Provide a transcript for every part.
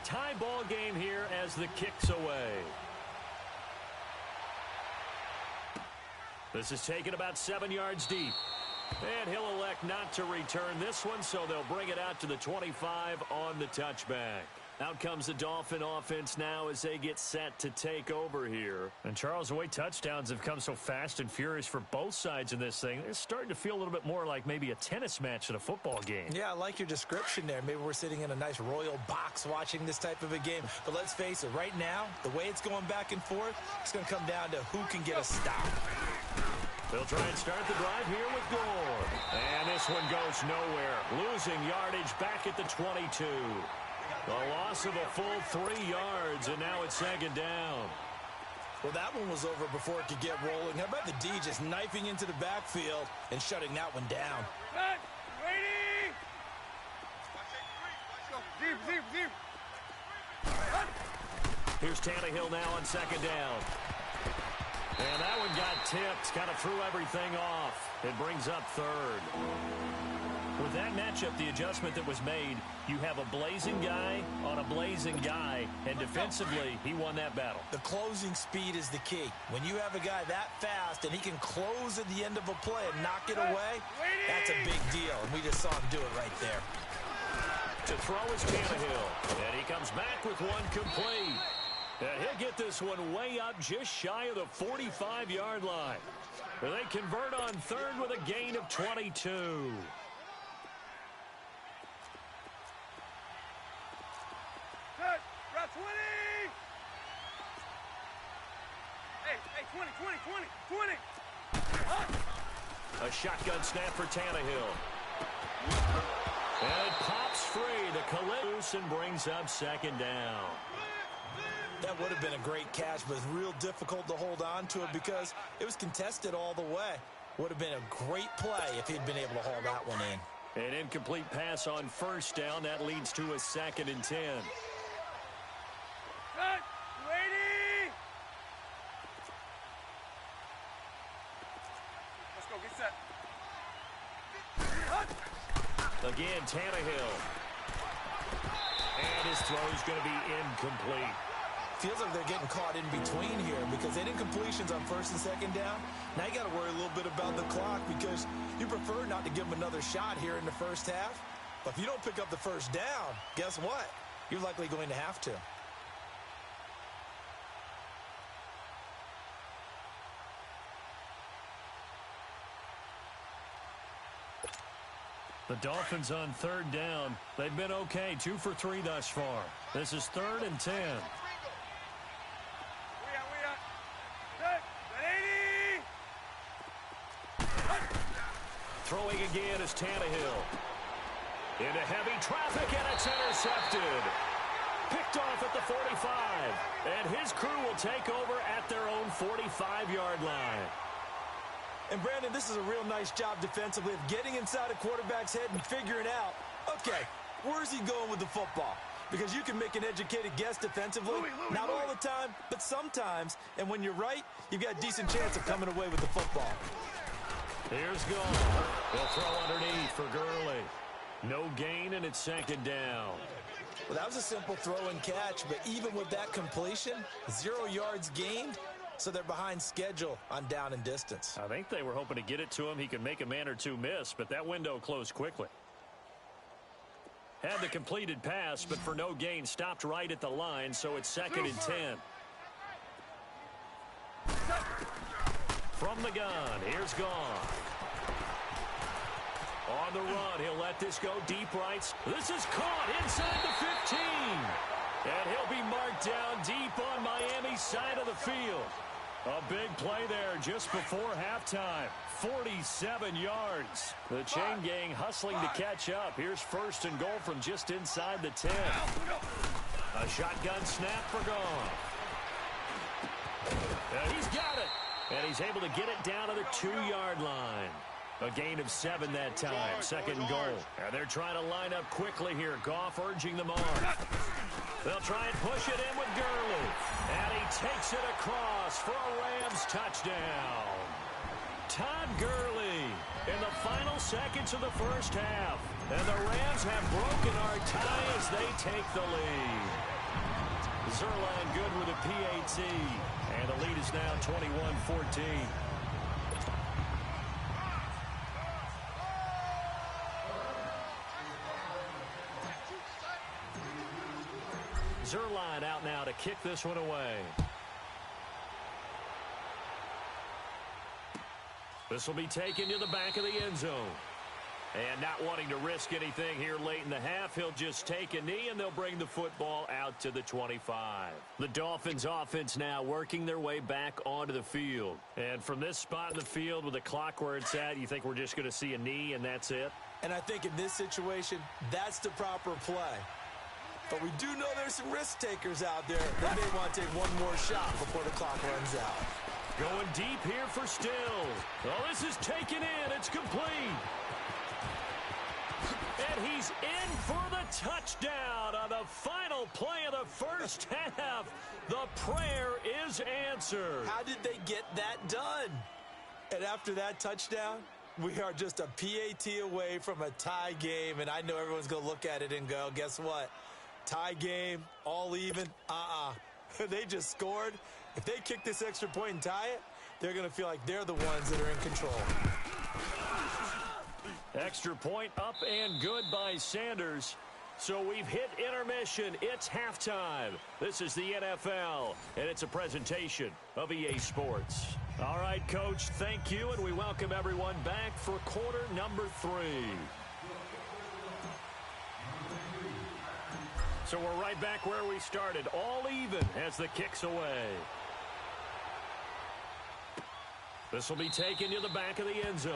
tie ball game here as the kick's away. This is taken about 7 yards deep. And he'll elect not to return this one, so they'll bring it out to the 25 on the touchback. Out comes the Dolphin offense now as they get set to take over here. And Charles, the way touchdowns have come so fast and furious for both sides in this thing, it's starting to feel a little bit more like maybe a tennis match at a football game. Yeah, I like your description there. Maybe we're sitting in a nice royal box watching this type of a game. But let's face it, right now, the way it's going back and forth, it's going to come down to who can get a stop. They'll try and start the drive here with Gore. And this one goes nowhere. Losing yardage back at the 22. A loss of a full 3 yards, and now it's second down. Well, that one was over before it could get rolling. How about the D just knifing into the backfield and shutting that one down? Ready! Deep. Here's Tannehill now on second down. And that one got tipped, kind of threw everything off. It brings up third. With that matchup, the adjustment that was made, you have a blazing guy on a blazing guy, and defensively, he won that battle. The closing speed is the key. When you have a guy that fast and he can close at the end of a play and knock it away, that's a big deal, and we just saw him do it right there. To throw is Tannehill, and he comes back with one complete. And he'll get this one way up just shy of the 45-yard line. They convert on third with a gain of 22. Route 20! Hey, 20. A shotgun snap for Tannehill. And it pops free. The collision brings up second down. That would have been a great catch, but it's real difficult to hold on to it because it was contested all the way. Would have been a great play if he'd been able to haul that one in. An incomplete pass on first down. That leads to a 2nd and 10. Ready! Let's go, get set. Again, Tannehill. And his throw is going to be incomplete. Feels like they're getting caught in between here because they did incompletions on first and second down. Now you got to worry a little bit about the clock because you prefer not to give them another shot here in the first half. But if you don't pick up the first down, guess what? You're likely going to have to. The Dolphins on third down. They've been okay, 2 for 3 thus far. This is 3rd and 10. Throwing again is Tannehill. Into heavy traffic, and it's intercepted. Picked off at the 45. And his crew will take over at their own 45-yard line. And, Brandon, this is a real nice job defensively of getting inside a quarterback's head and figuring out, okay, where's he going with the football? Because you can make an educated guess defensively, not all the time, but sometimes. And when you're right, you've got a decent chance of coming away with the football. Here's Gore. They'll throw underneath for Gurley. No gain, and it's second down. Well, that was a simple throw and catch, but even with that completion, 0 yards gained, so they're behind schedule on down and distance. I think they were hoping to get it to him. He could make a man or two miss, but that window closed quickly. Had the completed pass, but for no gain, stopped right at the line, so it's 2nd and 10. From the gun, here's Gone. On the run, he'll let this go deep right. This is caught inside the 15. And he'll be marked down deep on Miami's side of the field. A big play there just before halftime. 47 yards. The chain gang hustling to catch up. Here's 1st and goal from just inside the 10. A shotgun snap for Gone. And he's got it. And he's able to get it down to the 2-yard line. A gain of 7 that time. 2nd and goal. And they're trying to line up quickly here. Goff urging them on. They'll try and push it in with Gurley. And he takes it across for a Rams touchdown. Todd Gurley in the final seconds of the first half. And the Rams have broken our tie as they take the lead. Zerline good with a PAT. And the lead is now 21-14. Zerline out now to kick this one away. This will be taken to the back of the end zone. And not wanting to risk anything here late in the half, he'll just take a knee, and they'll bring the football out to the 25. The Dolphins offense now working their way back onto the field. And from this spot in the field with the clock where it's at, you think we're just going to see a knee and that's it? And I think in this situation, that's the proper play. But we do know there's some risk takers out there. They may want to take one more shot before the clock runs out. Going deep here for Stills. Oh, this is taken in. It's complete. And he's in for the touchdown on the final play of the first half. The prayer is answered. How did they get that done? And after that touchdown, we are just a PAT away from a tie game. And I know everyone's going to look at it and go, guess what? Tie game, all even, They just scored. If they kick this extra point and tie it, they're going to feel like they're the ones that are in control. Extra point up and good by Sanders. So we've hit intermission. It's halftime. This is the NFL, and it's a presentation of EA Sports. All right, Coach, thank you, and we welcome everyone back for quarter number 3. So we're right back where we started, all even as the kick's away. This will be taken to the back of the end zone.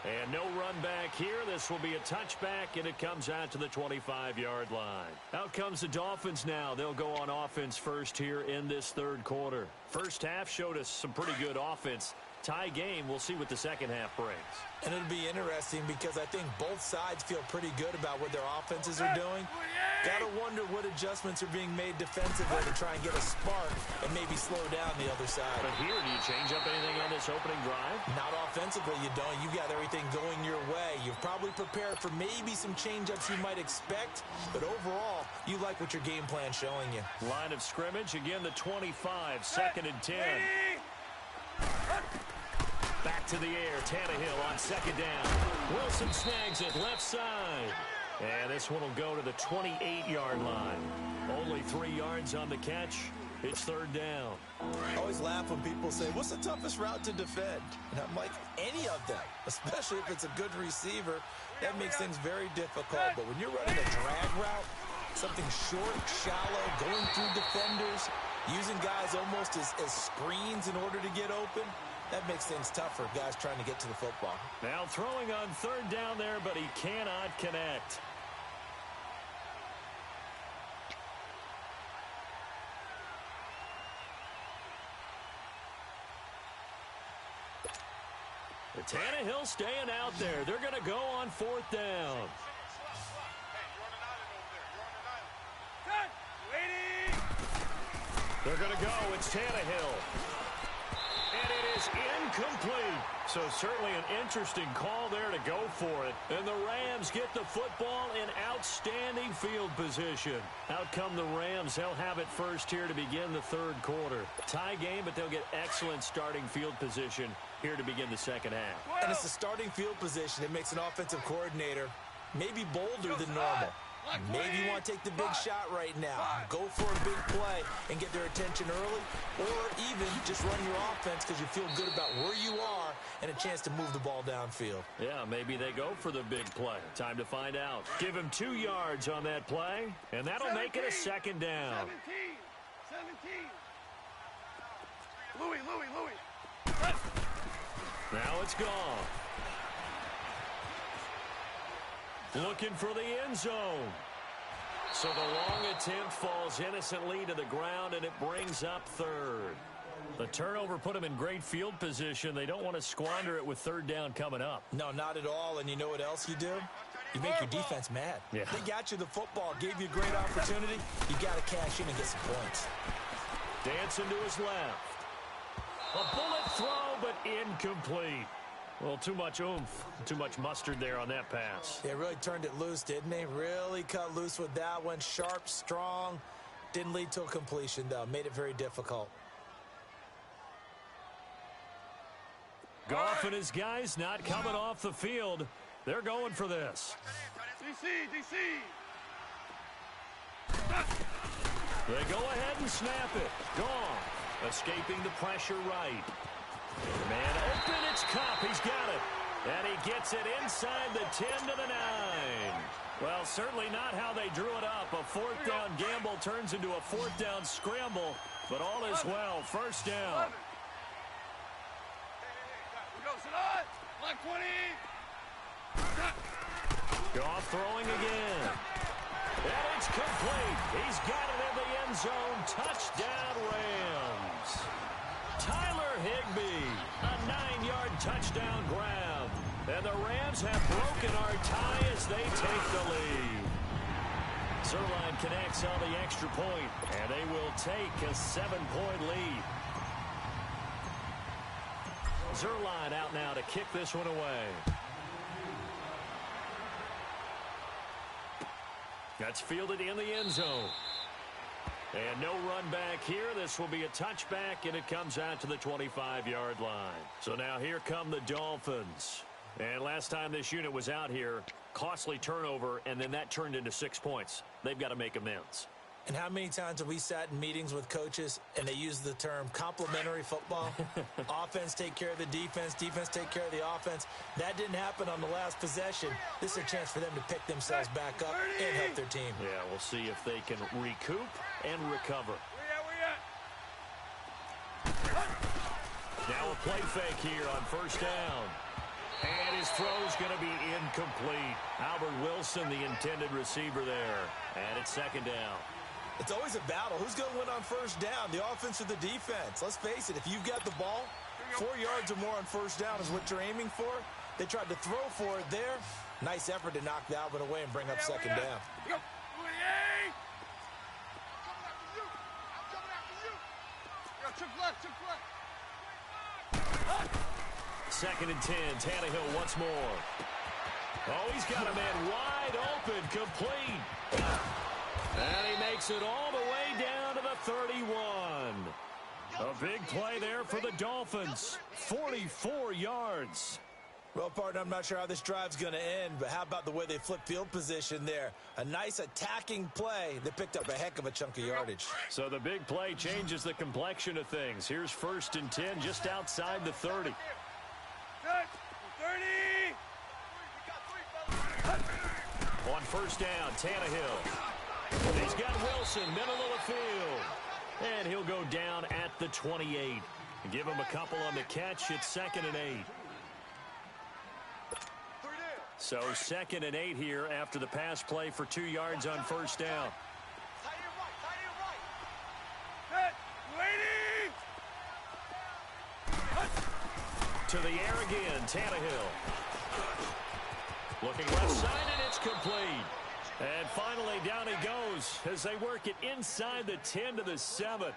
And no run back here. This will be a touchback, and it comes out to the 25-yard line. Out comes the Dolphins now. They'll go on offense first here in this third quarter. First half showed us some pretty good offense. Tie game, we'll see what the second half brings. And it'll be interesting because I think both sides feel pretty good about what their offenses are doing. Got to wonder what adjustments are being made defensively to try and get a spark and maybe slow down the other side. But here, do you change up anything on this opening drive? Not offensively, you don't. You got everything going your way. You've probably prepared for maybe some change-ups you might expect, but overall, you like what your game plan's showing you. Line of scrimmage, again the 25, second and 10. Back to the air, Tannehill on second down. Wilson snags it left side. And this one will go to the 28-yard line. Only 3 yards on the catch. It's third down. I always laugh when people say, what's the toughest route to defend? And I'm like, any of them, especially if it's a good receiver. That makes things very difficult. But when you're running a drag route, something short, shallow, going through defenders, using guys almost as screens in order to get open, that makes things tougher, guys trying to get to the football. Now throwing on third down there, but he cannot connect. The Tannehill staying out there. They're going to go on fourth down. They're going to go. It's Tannehill. And it is incomplete. So certainly an interesting call there to go for it. And the Rams get the football in outstanding field position. Out come the Rams. They'll have it first here to begin the third quarter. Tie game, but they'll get excellent starting field position here to begin the second half. And it's a starting field position. It makes an offensive coordinator maybe bolder than normal. Maybe you want to take the big shot right now. Go for a big play and get their attention early, or even just run your offense because you feel good about where you are and a chance to move the ball downfield. Yeah, maybe they go for the big play. Time to find out. Give him 2 yards on that play, and that'll make it a second down. 17. Louis. Now it's gone. Looking for the end zone. So the long attempt falls innocently to the ground, and it brings up third. The turnover put them in great field position. They don't want to squander it with third down coming up. No, not at all. And you know what else you do? You make your defense mad. Yeah. They got you the football, gave you a great opportunity. You got to cash in and get some points. Dancing to his left. A bullet throw, but incomplete. Well, too much oomph, too much mustard there on that pass. They really turned it loose, didn't they? Really cut loose with that one. Sharp, strong. Didn't lead to a completion, though. Made it very difficult. Goff and his guys not coming off the field. They're going for this. DC. They go ahead and snap it. Goff escaping the pressure right. Man open, it's Kupp. He's got it. And he gets it inside the 10 to the 9. Well, certainly not how they drew it up. A fourth down gamble turns into a fourth down scramble, but all is well. First down. We go, sit on. Block 20. Goff throwing again. And it's complete. He's got it in the end zone. Touchdown, Rams. Tyler Higbee, a 9-yard touchdown grab. And the Rams have broken our tie as they take the lead. Zerline connects on the extra point, and they will take a 7-point lead. Zerline out now to kick this one away. That's fielded in the end zone. And no run back here. This will be a touchback, and it comes out to the 25-yard line. So now here come the Dolphins. And last time this unit was out here, costly turnover, and then that turned into 6 points. They've got to make amends. And how many times have we sat in meetings with coaches and they use the term complementary football? Offense take care of the defense, defense take care of the offense. That didn't happen on the last possession. This is a chance for them to pick themselves back up and help their team. Yeah, we'll see if they can recoup and recover. Now a play fake here on first down. And his throw's going to be incomplete. Albert Wilson, the intended receiver there. And it's second down. It's always a battle. Who's going to win on first down, the offense or the defense? Let's face it, if you've got the ball, 4 yards or more on first down is what you're aiming for. They tried to throw for it there. Nice effort to knock that one away and bring up second down. Second and 10, Tannehill once more. Oh, he's got a man wide open, complete. And he makes it all the way down to the 31. A big play there for the Dolphins. 44 yards. Well, partner, I'm not sure how this drive's going to end, but how about the way they flip field position there? A nice attacking play that picked up a heck of a chunk of yardage. So the big play changes the complexion of things. Here's first and 10 just outside the 30. 30. On first down, Tannehill. He's got Wilson, middle of the field. And he'll go down at the 28. Give him a couple on the catch. It's second and 8. So second and 8 here after the pass play for 2 yards on first down. To the air again, Tannehill. Looking left side, and it's complete. And finally, down he goes as they work it inside the 10 to the 7.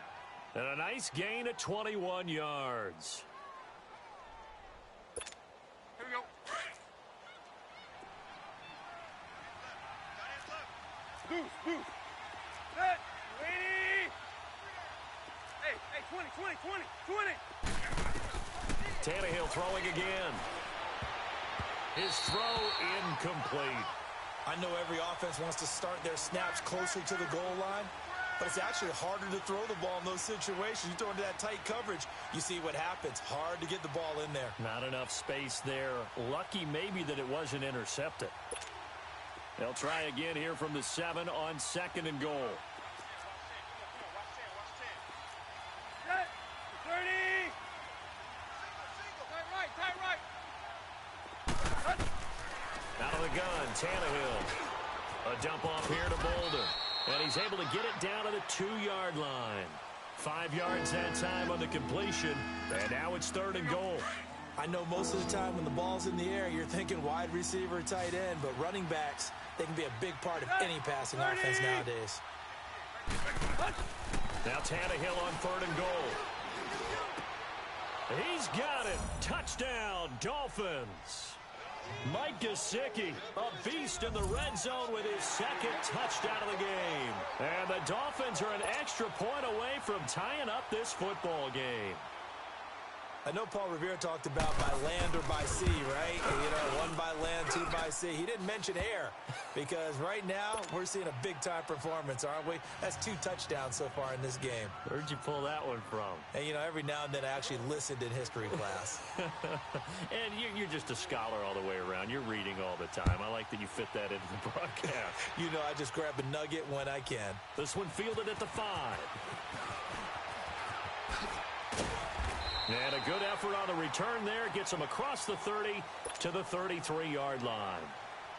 And a nice gain of 21 yards. Here we go. Deuce. Set. Ready. Hey, 20. Tannehill throwing again. His throw incomplete. I know every offense wants to start their snaps closer to the goal line, but it's actually harder to throw the ball in those situations. You throw into that tight coverage, you see what happens. Hard to get the ball in there. Not enough space there. Lucky maybe that it wasn't intercepted. They'll try again here from the 7 on second and goal. Set. 30. Tight right. Out of the gun, Tannehill. A dump off here to Bolden. And he's able to get it down to the 2-yard line. 5 yards that time on the completion. And now it's third and goal. I know most of the time when the ball's in the air, you're thinking wide receiver, tight end, but running backs, they can be a big part of any passing offense nowadays. Now Tannehill on third and goal. He's got it. Touchdown, Dolphins. Mike Gesicki, a beast in the red zone with his second touchdown of the game. And the Dolphins are an extra point away from tying up this football game. I know Paul Revere talked about by land or by sea, right? You know, one by land, two by sea. He didn't mention air because right now we're seeing a big-time performance, aren't we? That's 2 touchdowns so far in this game. Where'd you pull that one from? And, you know, every now and then I actually listened in history class. And you're just a scholar all the way around. You're reading all the time. I like that you fit that into the broadcast. You know, I just grab a nugget when I can. This one fielded at the 5. And a good effort on the return there. Gets him across the 30 to the 33-yard line.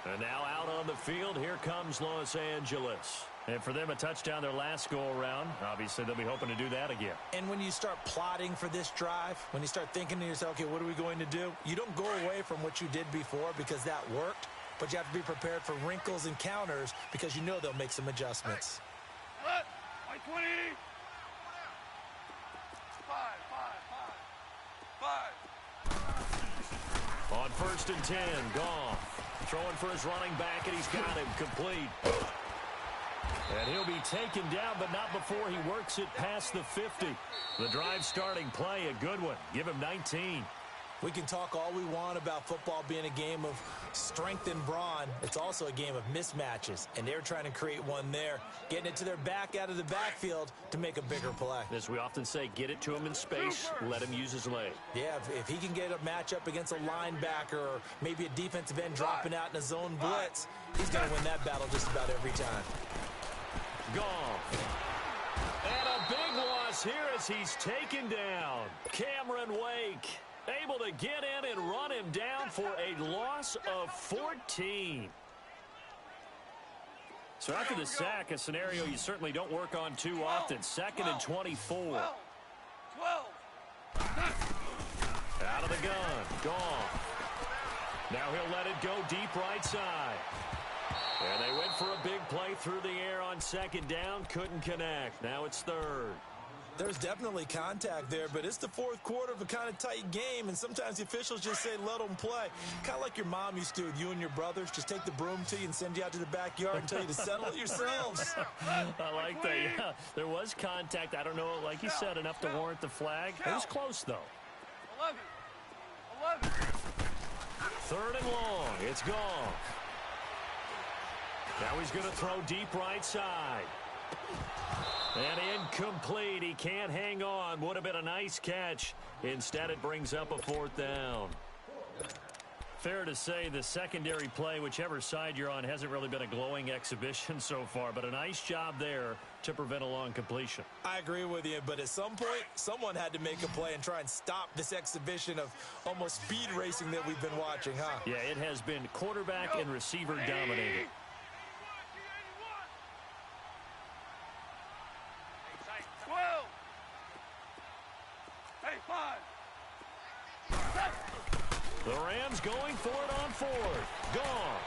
And now out on the field, here comes Los Angeles. And for them, a touchdown their last go-around. Obviously, they'll be hoping to do that again. And when you start plotting for this drive, when you start thinking to yourself, okay, what are we going to do? You don't go away from what you did before because that worked. But you have to be prepared for wrinkles and counters because you know they'll make some adjustments. Hey, 20. 5. On 1st and 10, Goff throwing for his running back, and he's got him complete. And he'll be taken down, but not before he works it past the 50. The drive starting play, a good one. Give him 19. We can talk all we want about football being a game of strength and brawn. It's also a game of mismatches, and they're trying to create one there, getting it to their back out of the backfield to make a bigger play. As we often say, get it to him in space, let him use his leg. Yeah, if he can get a matchup against a linebacker or maybe a defensive end dropping out in a zone blitz, he's going to win that battle just about every time. Goff. And a big loss here as he's taken down. Cameron Wake able to get in and run him down for a loss of 14. So after the sack, a scenario you certainly don't work on too often. 2nd and 24. 12. Out of the gun. Gone. Now he'll let it go deep right side. And they went for a big play through the air on 2nd down. Couldn't connect. Now it's 3rd. There's definitely contact there, but it's the 4th quarter of a kind of tight game, and sometimes the officials just say, let them play. Kind of like your mom used to with you and your brothers. Just take the broom to you and send you out to the backyard and tell you to settle it yourselves. I like that. Yeah, there was contact. I don't know, like you said, enough to warrant the flag. It was close, though. 11. 3rd and long. It's gone. Now he's going to throw deep right side. And incomplete. He can't hang on. Would have been a nice catch. Instead, it brings up a 4th down. Fair to say the secondary play, whichever side you're on, hasn't really been a glowing exhibition so far, but a nice job there to prevent a long completion. I agree with you, but at some point, someone had to make a play and try and stop this exhibition of almost speed racing that we've been watching, huh? Yeah, it has been quarterback and receiver dominated. 12. Hey, 5. The Rams going for it on 4th. Gone.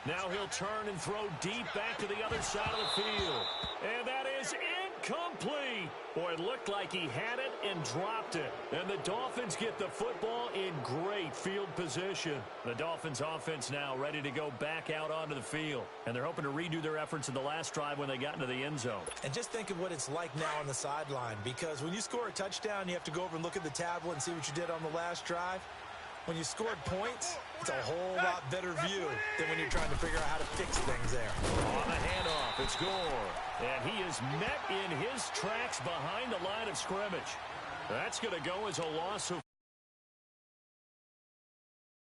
Now he'll turn and throw deep back to the other side of the field. And that is incomplete. Boy, it looked like he had it and dropped it. And the Dolphins get the football in great field position. The Dolphins offense now ready to go back out onto the field. And they're hoping to redo their efforts in the last drive when they got into the end zone. And just think of what it's like now on the sideline, because when you score a touchdown, you have to go over and look at the tablet and see what you did on the last drive. When you scored points, it's a whole lot better view than when you're trying to figure out how to fix things there. On the handoff, it's Gore. And he is met in his tracks behind the line of scrimmage. That's going to go as a loss of